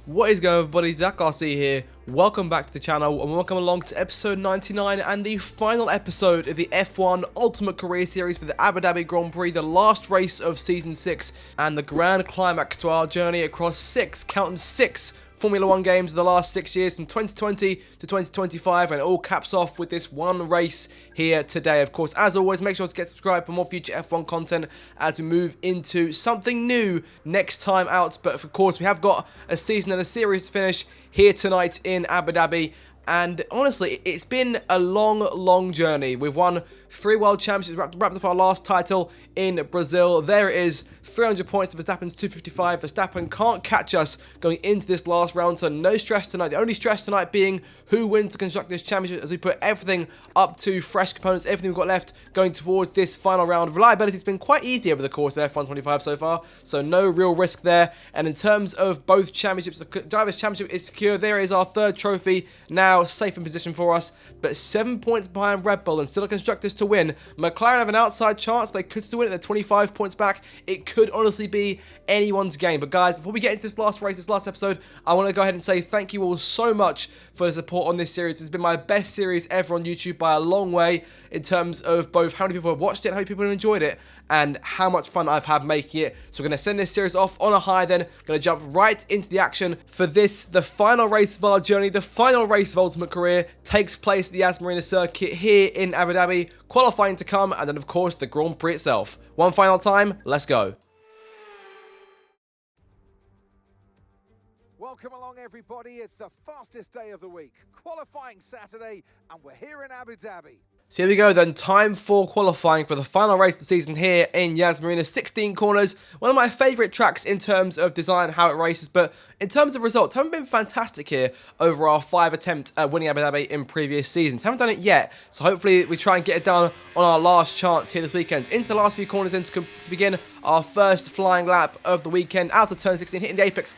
What is going on, everybody? Zach RC here. Welcome back to the channel and welcome along to episode 99 and the final episode of the F1 Ultimate Career Series for the Abu Dhabi Grand Prix, the last race of season 6 and the grand climax to our journey across six Formula 1 games of the last 6 years from 2020 to 2025, and it all caps off with this one race here today. Of course, as always, make sure to get subscribed for more future F1 content as we move into something new next time out. But of course, we have got a season and a series to finish here tonight in Abu Dhabi. And honestly, it's been a long journey. We've won 3 World Championships, wrapped up our last title in Brazil. There it is, 300 points to Verstappen's 255. Verstappen can't catch us going into this last round, so no stress tonight. The only stress tonight being who wins the Constructors' Championship as we put everything up to fresh components, everything we've got left going towards this final round. Reliability's been quite easy over the course of F1 25 so far, so no real risk there. And in terms of both championships, the Drivers' Championship is secure. There is our 3rd trophy, now safe in position for us, but 7 points behind Red Bull and still a Constructors to win. McLaren have an outside chance. They could still win it. They're 25 points back. It could honestly be anyone's game. But guys, before we get into this last race, this last episode, I want to go ahead and say thank you all so much for the support on this series. It's been my best series ever on YouTube by a long way in terms of both how many people have watched it, how many people have enjoyed it, and how much fun I've had making it. So we're going to send this series off on a high then. Going to jump right into the action for this, the final race of our journey. The final race of Ultimate Career takes place at the Yas Marina circuit here in Abu Dhabi. Qualifying to come, and then of course the Grand Prix itself. One final time, let's go. Welcome along, everybody. It's the fastest day of the week, qualifying Saturday, and we're here in Abu Dhabi. So here we go then, time for qualifying for the final race of the season here in Yas Marina. 16 corners, one of my favourite tracks in terms of design, how it races, but in terms of results, haven't been fantastic here over our 5 attempts at winning Abu Dhabi in previous seasons. Haven't done it yet, so hopefully we try and get it done on our last chance here this weekend. Into the last few corners then to begin our first flying lap of the weekend, out of turn 16, hitting the apex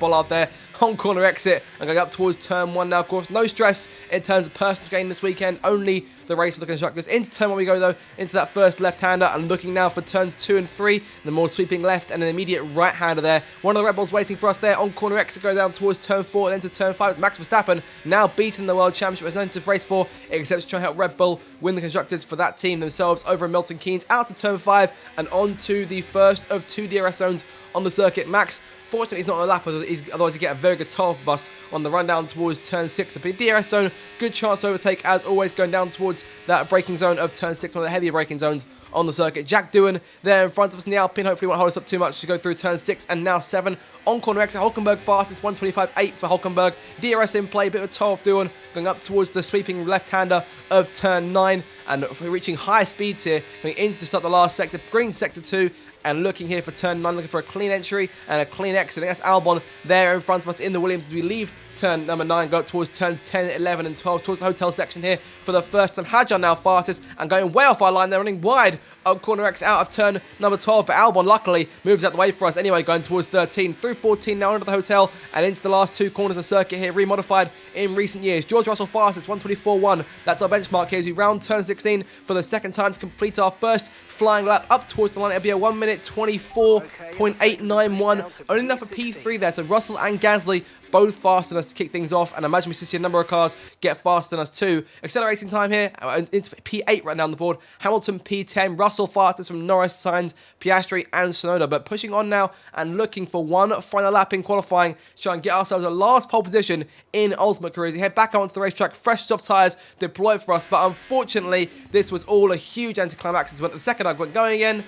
bollard there, on corner exit, and going up towards turn 1 now. Of course, no stress in terms of personal gain this weekend, only the race of the Constructors. Into turn 1 we go though, into that first left-hander, and looking now for turns 2 and 3, the more sweeping left and an immediate right-hander there. One of the Red Bulls waiting for us there on corner exit, go down towards turn 4, then to turn 5. It's Max Verstappen, now beaten the World Championship, as known to race for, except to try and help Red Bull win the Constructors for that team themselves over in Milton Keynes, out to turn 5, and on to the first of 2 DRS zones on the circuit. Max, fortunately, he's not on a lap, otherwise he'd get a very good toe off of us on the run down towards turn 6. A big DRS zone, good chance to overtake, as always, going down towards that braking zone of turn 6, one of the heavier braking zones on the circuit. Jack Doohan there in front of us in the Alpine, hopefully won't hold us up too much to go through turn 6 and now 7. On corner exit, Hulkenberg fastest, 125.8 for Hulkenberg. DRS in play, bit of a toe off Doohan, going up towards the sweeping left-hander of turn 9, and reaching high speeds here, going into the start the last sector, green sector 2, and looking here for turn 9, looking for a clean entry and a clean exit. I think that's Albon there in front of us in the Williams as we leave turn number 9, go up towards turns 10, 11 and 12, towards the hotel section here for the first time. Hadjar now fastest and going way off our line there, running wide on corner X out of turn number 12, but Albon luckily moves out the way for us anyway, going towards 13, through 14 now into the hotel and into the last 2 corners of the circuit here, remodified in recent years. George Russell fastest, 124.1, that's our benchmark here as we round turn 16 for the second time to complete our first flying lap up towards the line. It'll be a 1 minute 24.891, only enough for P3 there, so Russell and Gasly both faster than us to kick things off, and I imagine we see a number of cars get faster than us too. Accelerating time here, into P8 right down the board. Hamilton P10, Russell fastest from Norris, Sainz, Piastri and Tsunoda, but pushing on now and looking for one final lap in qualifying to try and get ourselves a last pole position in Ultimate Career. We head back onto the racetrack, fresh soft tyres deployed for us, but unfortunately this was all a huge anticlimax as well. The second I went going again.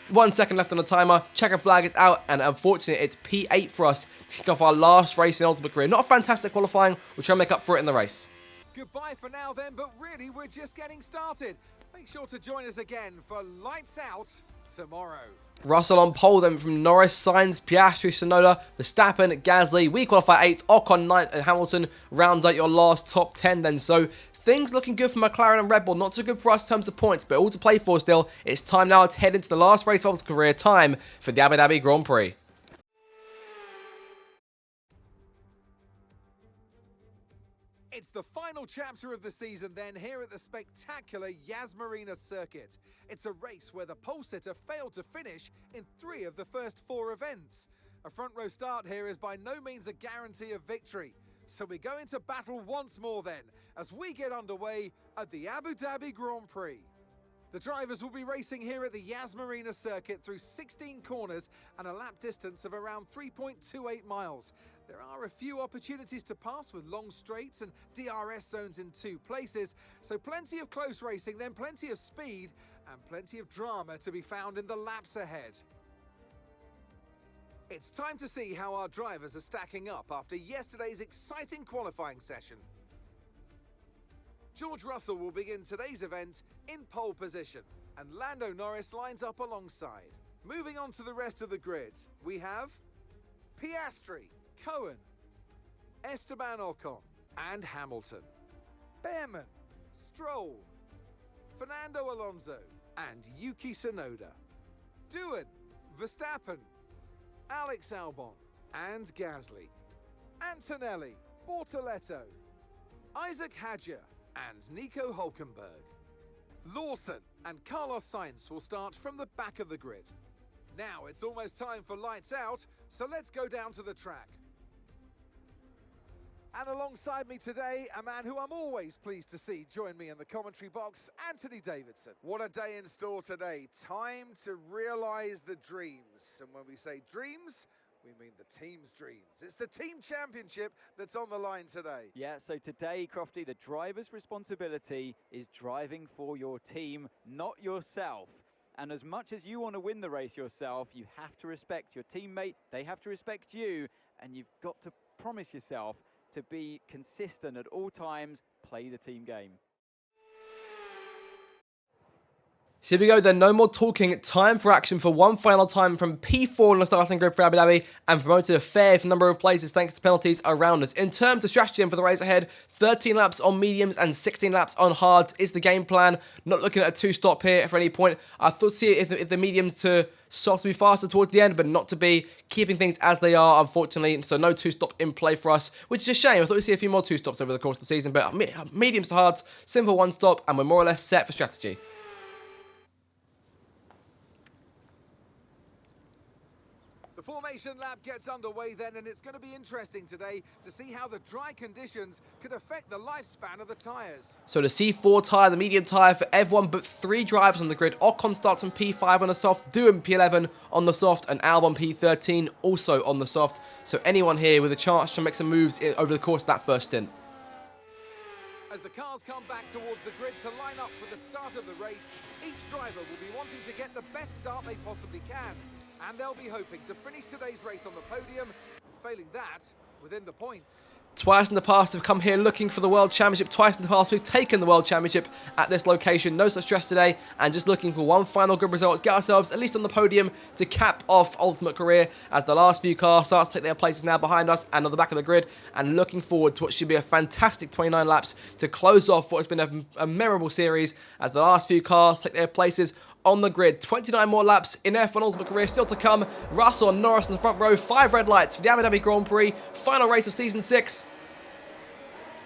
1 second left on the timer, checker flag is out, and unfortunately it's P8 for us to kick off our last race in Ultimate Career. Not a fantastic qualifying, we'll try and make up for it in the race. Goodbye for now then, but really we're just getting started. Make sure to join us again for Lights Out tomorrow. Russell on pole then from Norris, Sainz, Piastri, Tsunoda, Verstappen, Gasly. We qualify 8th, Ocon 9th, and Hamilton round out your last top 10 then. So things looking good for McLaren and Red Bull. Not so good for us in terms of points, but all to play for still. It's time now to head into the last race of his career, time for the Abu Dhabi Grand Prix. It's the final chapter of the season then here at the spectacular Yas Marina circuit. It's a race where the pole sitter failed to finish in 3 of the first 4 events. A front row start here is by no means a guarantee of victory. So we go into battle once more then, as we get underway at the Abu Dhabi Grand Prix. The drivers will be racing here at the Yas Marina circuit through 16 corners and a lap distance of around 3.28 miles. There are a few opportunities to pass with long straights and DRS zones in 2 places, so plenty of close racing, then plenty of speed and plenty of drama to be found in the laps ahead. It's time to see how our drivers are stacking up after yesterday's exciting qualifying session. George Russell will begin today's event in pole position, and Lando Norris lines up alongside. Moving on to the rest of the grid, we have Piastri, Cohen, Esteban Ocon, and Hamilton, Behrman, Stroll, Fernando Alonso, and Yuki Tsunoda, Doohan, Verstappen, Alex Albon, and Gasly, Antonelli, Bortoletto, Isaac Hadjar, and Nico Hülkenberg. Lawson and Carlos Sainz will start from the back of the grid. Now it's almost time for lights out, so let's go down to the track. And alongside me today, a man who I'm always pleased to see join me in the commentary box, Anthony Davidson. What a day in store today. Time to realise the dreams. And when we say dreams, we mean the team's dreams. It's the team championship that's on the line today. Yeah, so today, Crofty, the driver's responsibility is driving for your team, not yourself. And as much as you want to win the race yourself, you have to respect your teammate, they have to respect you, and you've got to promise yourself to be consistent at all times, play the team game. So here we go then, no more talking, time for action for one final time from P4 in the starting grid for Abu Dhabi and promoted a fair number of places thanks to penalties around us. In terms of strategy and for the race ahead, 13 laps on mediums and 16 laps on hards is the game plan. Not looking at a 2-stop here for any point. I thought to see if the mediums to softs to be faster towards the end, but not to be, keeping things as they are, unfortunately. So no 2-stop in play for us, which is a shame. I thought we'd see a few more 2-stops over the course of the season, but mediums to hards, simple 1-stop, and we're more or less set for strategy. The formation lap gets underway then, and it's going to be interesting today to see how the dry conditions could affect the lifespan of the tyres. So the C4 tyre, the medium tyre for everyone but 3 drivers on the grid. Ocon starts on P5 on the soft, Doohan P11 on the soft, and Albon P13 also on the soft. So anyone here with a chance to make some moves over the course of that first stint. As the cars come back towards the grid to line up for the start of the race, each driver will be wanting to get the best start they possibly can. And they'll be hoping to finish today's race on the podium, failing that, within the points. Twice in the past have come here looking for the World Championship. Twice in the past we've taken the World Championship at this location. No such stress today, and just looking for one final good result. Get ourselves at least on the podium to cap off ultimate career as the last few cars start to take their places now behind us and on the back of the grid, and looking forward to what should be a fantastic 29 laps to close off what has been a memorable series as the last few cars take their places on the grid. 29 more laps in F1 Ultimate Career still to come. Russell and Norris in the front row. 5 red lights for the Abu Dhabi Grand Prix. Final race of Season 6.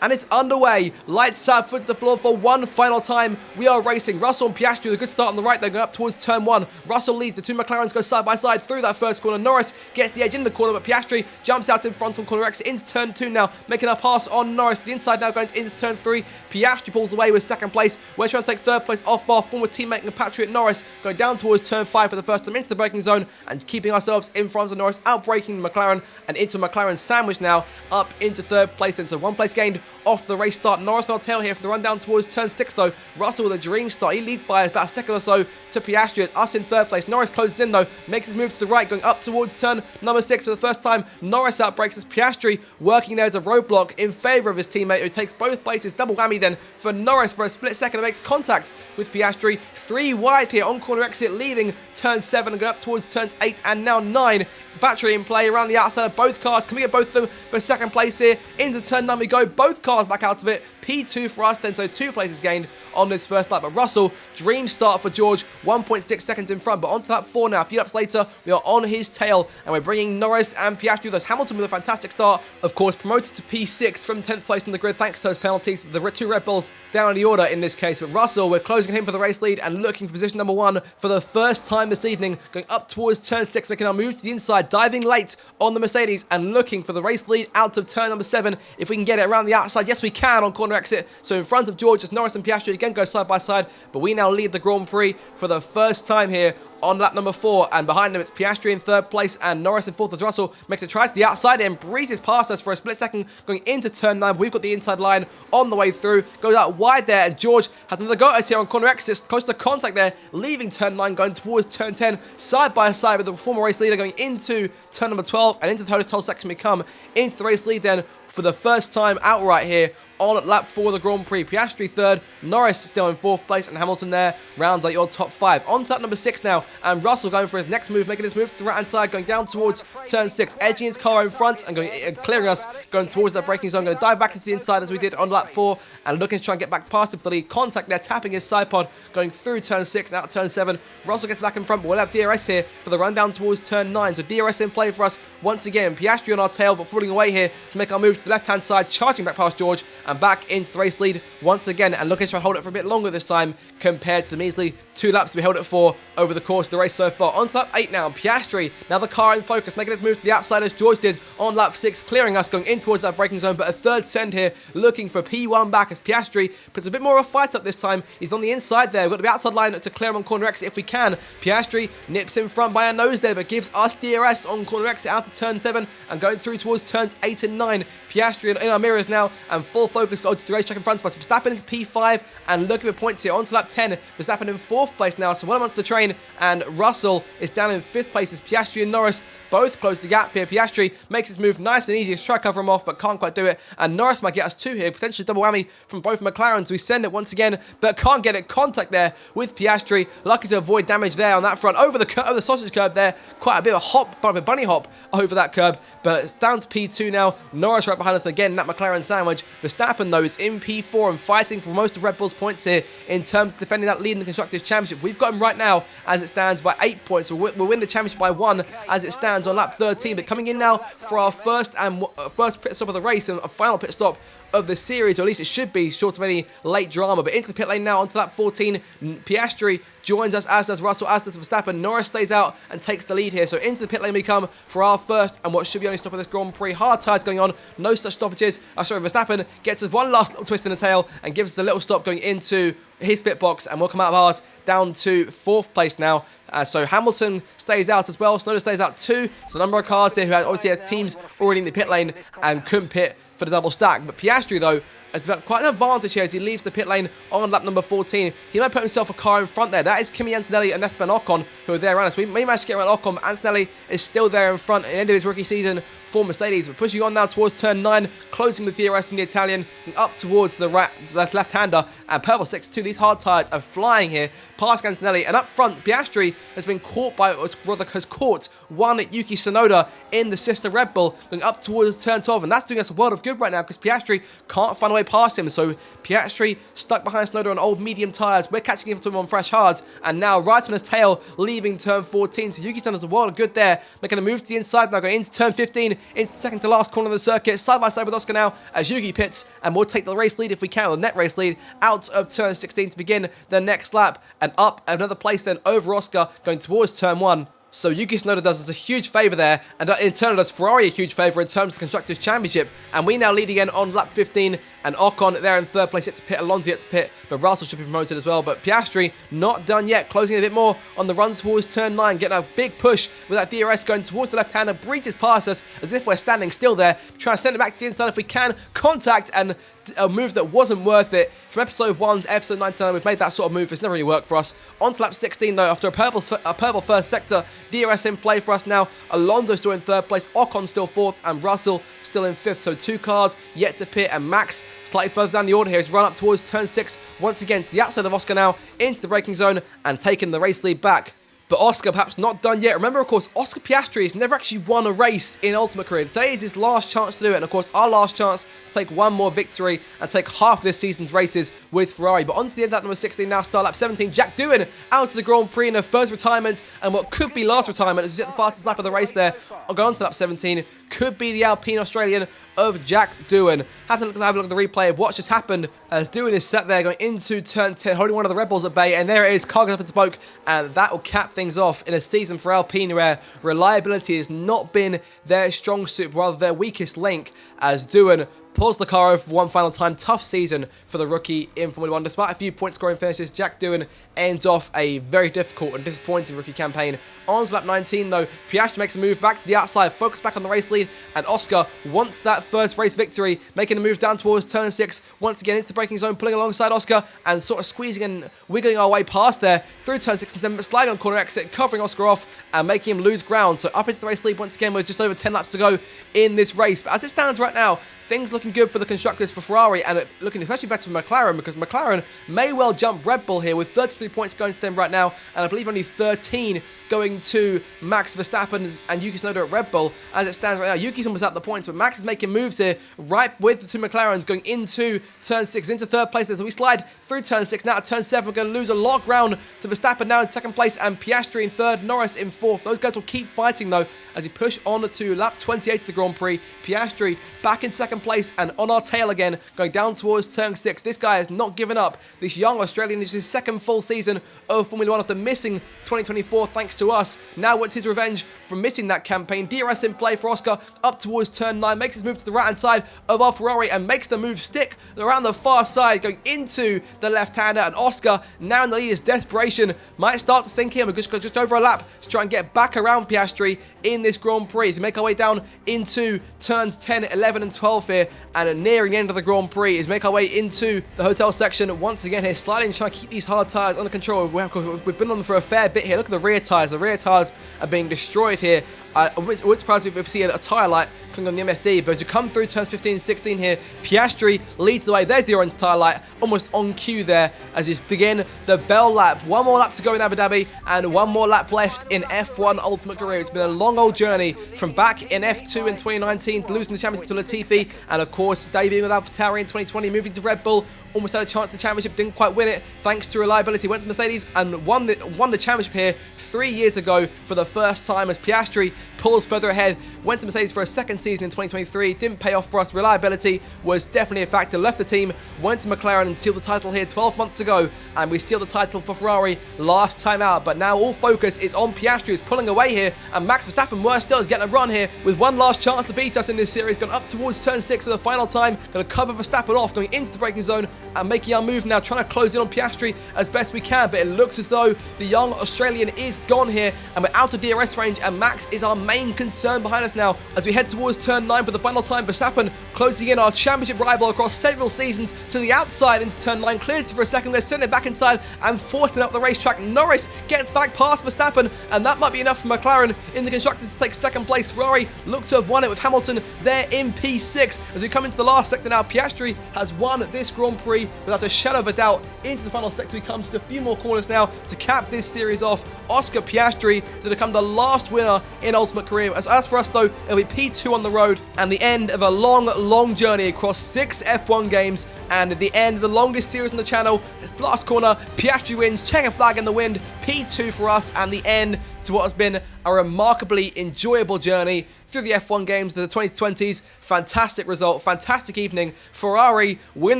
And it's underway. Lights up, foot to the floor for one final time. We are racing. Russell and Piastri with a good start on the right. They're going up towards turn 1. Russell leads. The 2 McLarens go side by side through that first corner. Norris gets the edge in the corner, but Piastri jumps out in front on corner exit into turn 2 now, making a pass on Norris. The inside now going into turn 3. Piastri pulls away with second place. We're trying to take third place off our former teammate and compatriot Norris, going down towards turn 5 for the first time into the braking zone and keeping ourselves in front of Norris, outbraking McLaren and into McLaren sandwich now up into third place. Then so 1 place gained off the race start. Norris on our tail here for the run down towards turn 6 though. Russell with a dream start. He leads by about a second or so to Piastri. Us in third place. Norris closes in though. Makes his move to the right, going up towards turn number 6 for the first time. Norris outbrakes as Piastri working there as a roadblock in favour of his teammate who takes both places. Double whammy then for Norris for a split second and makes contact with Piastri. 3 wide here on corner exit, leaving turn 7 and going up towards turns 8 and now 9. Battery in play around the outside of both cars. Can we get both of them for second place here? Into turn 9 we go. Both cars back out of it. P2 for us then, so 2 places gained on this first lap. But Russell, dream start for George, 1.6 seconds in front. But on to lap 4 now. A few laps later, we are on his tail, and we're bringing Norris and Piastri. Those Hamilton with a fantastic start. Of course, promoted to P6 from 10th place in the grid thanks to those penalties. The 2 Red Bulls down in the order in this case. But Russell, we're closing him for the race lead and looking for position number 1 for the first time this evening. Going up towards turn 6, making our move to the inside, diving late on the Mercedes and looking for the race lead out of turn number 7. If we can get it around the outside, yes we can on corner exit. So in front of George, as Norris and Piastri again go side by side. But we now lead the Grand Prix for the first time here on lap number 4, and behind them it's Piastri in 3rd place and Norris in 4th as Russell makes a try to the outside and breezes past us for a split second going into turn 9. We've got the inside line on the way through, goes out wide there, and George has another go at us here on corner exits, close to contact there, leaving turn 9 going towards turn 10, side by side with the former race leader going into turn number 12 and into the hotel section. We come into the race lead then for the first time outright here on lap 4 of the Grand Prix. Piastri 3rd, Norris still in 4th place, and Hamilton there rounds out your top 5. On to lap number 6 now, and Russell going for his next move, making his move to the right-hand side, going down towards turn 6, edging his car in front and clearing us, going towards that braking zone. Going to dive back into the inside as we did on lap 4, and looking to try and get back past him for the lead. Contact there, tapping his side pod, going through turn 6 and out turn 7. Russell gets back in front, but we'll have DRS here for the run down towards turn 9. So DRS in play for us once again. Piastri on our tail, but falling away here to make our move to the left-hand side, charging back past George and back into the race lead once again, and looking to try and hold it for a bit longer this time compared to the measly 2 laps we held it for over the course of the race so far. On to lap 8 now, Piastri, now the car in focus, making his move to the outside as George did on lap 6, clearing us, going in towards that braking zone, but a 3rd send here, looking for P1 back as Piastri puts a bit more of a fight up this time. He's on the inside there, we've got the outside line to clear him on corner exit if we can. Piastri nips in front by a nose there, but gives us DRS on corner exit out to turn 7 and going through towards turns 8 and 9. Piastri in our mirrors now, and full focus go to the racetrack in front of us. Verstappen into P5, and looking for points here on to lap 10. Verstappen in 4th place now, so well onto the train, and Russell is down in 5th place as Piastri and Norris both close the gap here. Piastri makes his move nice and easy to try to cover him off, but can't quite do it, and Norris might get us 2 here, potentially double whammy from both McLarens. We send it once again, but can't get it. Contact there with Piastri, lucky to avoid damage there on that front, over the sausage curb there, quite a bit of a hop, a bunny hop over that curb, but it's down to P2 now. Norris right behind us again, that McLaren sandwich. Verstappen though is in P4 and fighting for most of Red Bull's points here in terms of defending that lead in the Constructors' Championship. We've got him right now as it stands by 8 points. We'll win the championship by 1 as it stands on lap 13, but coming in now for our first pit stop of the race and a final pit stop of the series, or at least it should be, short of any late drama. But into the pit lane now, onto lap 14, Piastri joins us, as does Russell, as does Verstappen. Norris stays out and takes the lead here. So into the pit lane we come for our first and what should be only stop of this Grand Prix. Hard tyres going on, no such stoppages. Verstappen gets us one last little twist in the tail and gives us a little stop going into his pit box, and we'll come out of ours down to 4th place now. So Hamilton stays out as well, Snowden stays out too. So a number of cars here who obviously have teams already in the pit lane and couldn't pit for the double stack. But Piastri though has developed quite an advantage here as he leaves the pit lane on lap number 14. He might put himself a car in front there. That is Kimi Antonelli and Esteban Ocon who are there around us. We may manage to get around Ocon, but Antonelli is still there in front at the end of his rookie season for Mercedes. We're pushing on now towards turn 9, closing the DRS from the Italian, and up towards the left-hander, and purple 6-2. These hard tyres are flying here past Antonelli, and up front, Piastri has been caught by, or rather has caught one Yuki Tsunoda in the sister Red Bull, going up towards turn 12, and that's doing us a world of good right now because Piastri can't find a way past him. So Piastri stuck behind Tsunoda on old medium tyres. We're catching him to him on fresh hards, and now right on his tail, leaving turn 14. So Yuki Tsunoda's a world of good there, making a move to the inside now, going into turn 15, into the second to last corner of the circuit, side by side with Oscar now as Yuki pits, and we'll take the race lead if we can, or the net race lead, out of turn 16 to begin the next lap, and up another place then over Oscar, going towards turn 1. So Yuki Tsunoda does us a huge favour there, and in turn does Ferrari a huge favour in terms of the Constructors' Championship, and we now lead again on lap 15, and Ocon there in 3rd place yet to pit, Alonso yet to pit, but Russell should be promoted as well. But Piastri not done yet, closing a bit more on the run towards turn 9, getting a big push with that DRS going towards the left-hander, breezes past us as if we're standing still there, trying to send it back to the inside if we can, contact, and a move that wasn't worth it. From episode 1 to episode 99, we've made that sort of move. It's never really worked for us. On to lap 16 though, after a purple first sector, DRS in play for us now. Alonso still in 3rd place, Ocon still 4th, and Russell still in 5th. So 2 cars yet to pit, and Max slightly further down the order here. He's run up towards turn 6 once again to the outside of Oscar now, into the braking zone, and taking the race lead back. But Oscar perhaps not done yet. Remember, of course, Oscar Piastri has never actually won a race in Ultimate Career. Today is his last chance to do it, and of course, our last chance to take one more victory and take half of this season's races with Ferrari. But on to the end of that number 16 now, start lap 17. Jack Doohan out to the Grand Prix in her first retirement, and what could be last retirement as he's at the fastest lap of the race there. I'll go on to lap 17. Could be the Alpine Australian of Jack Doohan. Have a look at the replay of what just happened as Doohan is sat there going into turn 10, holding one of the Red Bulls at bay, and there it is, car goes up in smoke, and that will cap things off in a season for Alpine where reliability has not been their strong suit, rather their weakest link, as Doohan pulls the car over for one final time. Tough season for the rookie in Formula 1. Despite a few point scoring finishes, Jack Doohan ends off a very difficult and disappointing rookie campaign. On to lap 19 though, Piastri makes a move back to the outside, focus back on the race lead, and Oscar wants that first race victory, making a move down towards turn 6, once again into the braking zone, pulling alongside Oscar, and sort of squeezing and wiggling our way past there, through turn 6 and 7, but sliding on corner exit, covering Oscar off, and making him lose ground. So up into the race lead once again with just over 10 laps to go in this race. But as it stands right now, things looking good for the constructors for Ferrari, and looking especially better for McLaren, because McLaren may well jump Red Bull here with 33 points going to them right now, and I believe only 13 going to Max Verstappen and Yuki Tsunoda at Red Bull. As it stands right now, Yuki's almost at the points, but Max is making moves here, right with the two McLarens going into turn 6, into third place. As we slide through turn 6, now to turn 7, we're going to lose a lot of ground to Verstappen now in second place, and Piastri in third, Norris in fourth. Those guys will keep fighting though, as he push on to lap 28 of the Grand Prix. Piastri back in second place and on our tail again, going down towards turn 6. This guy has not given up. This young Australian is his second full season of Formula 1 after missing 2024 thanks to us. Now wants his revenge from missing that campaign. DRS in play for Oscar up towards turn 9, makes his move to the right hand side of our Ferrari and makes the move stick around the far side, going into the left-hander, and Oscar now in the lead as desperation might start to sink in. We're just over a lap to try and get back around Piastri in this Grand Prix. So we make our way down into turns 10, 11 and 12 here, and nearing the end of the Grand Prix is make our way into the hotel section once again here, sliding, trying to keep these hard tyres under control. We've been on them for a fair bit here. Look at the rear tyres. The rear tyres are being destroyed here. I wouldn't surprise me if we see a tyre light coming on the MFD, but as you come through turns 15 and 16 here, Piastri leads the way. There's the orange tyre light, almost on cue there, as you begin the bell lap. One more lap to go in Abu Dhabi, and one more lap left in F1 Ultimate Career. It's been a long old journey from back in F2 in 2019, losing the championship to Latifi, and of course, debuting with AlphaTauri in 2020, moving to Red Bull. Almost had a chance at the championship, didn't quite win it thanks to reliability. Went to Mercedes and won the championship here 3 years ago for the first time, as Piastri pulls further ahead. Went to Mercedes for a second season in 2023, didn't pay off for us. Reliability was definitely a factor. Left the team, went to McLaren and sealed the title here 12 months ago, and we sealed the title for Ferrari last time out. But now all focus is on Piastri, who's pulling away here, and Max Verstappen, worse still, is getting a run here with one last chance to beat us in this series. Gone up towards turn 6 for the final time, going to cover Verstappen off, going into the braking zone and making our move now, trying to close in on Piastri as best we can. But it looks as though the young Australian is gone here, and we're out of DRS range, and Max is our main concern behind us now as we head towards turn 9 for the final time. Verstappen closing in, our championship rival across several seasons, to the outside into turn 9, clears for a second, they're sending it back inside and forcing up the racetrack. Norris gets back past Verstappen, and that might be enough for McLaren in the constructors to take second place. Ferrari look to have won it with Hamilton there in P6. As we come into the last sector now, Piastri has won this Grand Prix without a shadow of a doubt. Into the final sector we come, to a few more corners now to cap this series off. Oscar Piastri to become the last winner in Ultimate Career. As for us though, it'll be P2 on the road, and the end of a long journey across 6 F1 games, and at the end of the longest series on the channel. It's the last corner, Piastri wins, checkered flag in the wind, P2 for us, and the end to what has been a remarkably enjoyable journey through the F1 games of the 2020s. Fantastic result, fantastic evening. Ferrari win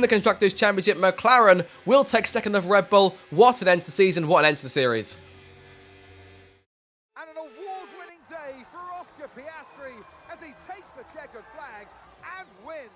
the Constructors' Championship. McLaren will take second of Red Bull. What an end to the season, what an end to the series. And an award-winning day for Oscar Piastri as he takes the checkered flag and wins.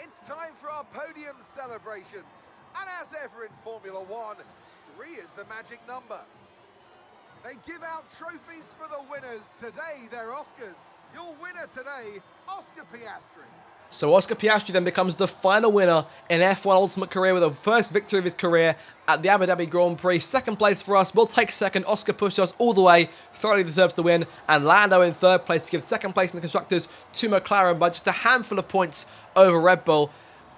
It's time for our podium celebrations. And as ever in Formula 1, 3 is the magic number. They give out trophies for the winners. Today, they're Oscars. Your winner today, Oscar Piastri. So Oscar Piastri then becomes the final winner in F1 Ultimate Career with the first victory of his career at the Abu Dhabi Grand Prix. Second place for us. We'll take second. Oscar pushed us all the way. Thoroughly deserves the win. And Lando in third place to give second place in the Constructors to McLaren by just a handful of points over Red Bull.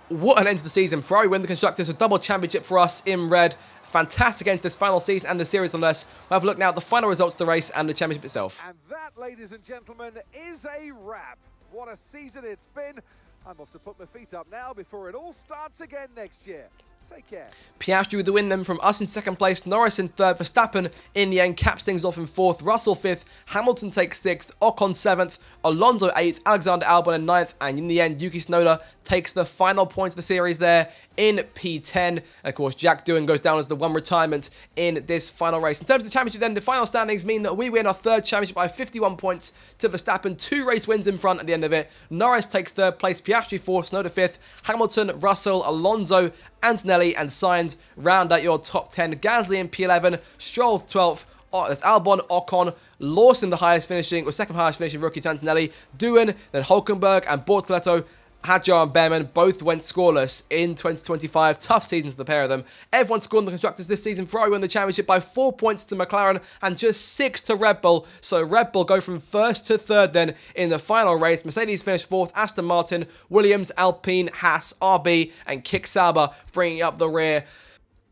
What an end to the season. Ferrari win the Constructors, a double championship for us in red. Fantastic end to this final season and the series on us. We'll have a look now at the final results of the race and the championship itself. And that, ladies and gentlemen, is a wrap. What a season it's been. I'm off to put my feet up now before it all starts again next year. Take care. Piastri with the win then from us in second place, Norris in third, Verstappen in the end caps things off in fourth, Russell fifth, Hamilton takes sixth, Ocon seventh, Alonso eighth, Alexander Albon in ninth, and in the end Yuki Tsunoda takes the final point of the series there in P10. And of course, Jack Doohan goes down as the one retirement in this final race. In terms of the championship then, the final standings mean that we win our third championship by 51 points to Verstappen, 2 race wins in front at the end of it. Norris takes third place, Piastri fourth, Tsunoda fifth, Hamilton, Russell, Alonso, Antonelli and Sainz round out your top 10. Gasly in P11, Stroll 12th, that's Albon, Ocon, Lawson the highest finishing, or second highest finishing rookie to Antonelli, Doohan, then Hulkenberg and Bortoleto. Hadjar and Behrman both went scoreless in 2025. Tough seasons for the pair of them. Everyone scored in the Constructors this season. Ferrari won the championship by 4 points to McLaren and just 6 to Red Bull. So Red Bull go from first to third then in the final race. Mercedes finished fourth. Aston Martin, Williams, Alpine, Haas, RB and Kick Sauber bringing up the rear.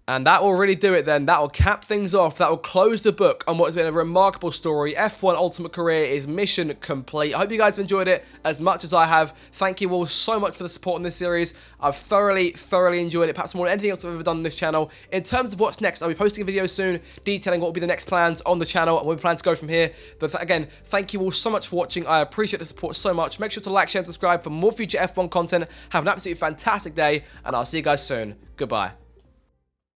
And that will really do it then. That will cap things off. That will close the book on what has been a remarkable story. F1 Ultimate Career is mission complete. I hope you guys have enjoyed it as much as I have. Thank you all so much for the support in this series. I've thoroughly enjoyed it. Perhaps more than anything else I've ever done on this channel. In terms of what's next, I'll be posting a video soon detailing what will be the next plans on the channel and where we plan to go from here. But again, thank you all so much for watching. I appreciate the support so much. Make sure to like, share, and subscribe for more future F1 content. Have an absolutely fantastic day, and I'll see you guys soon. Goodbye.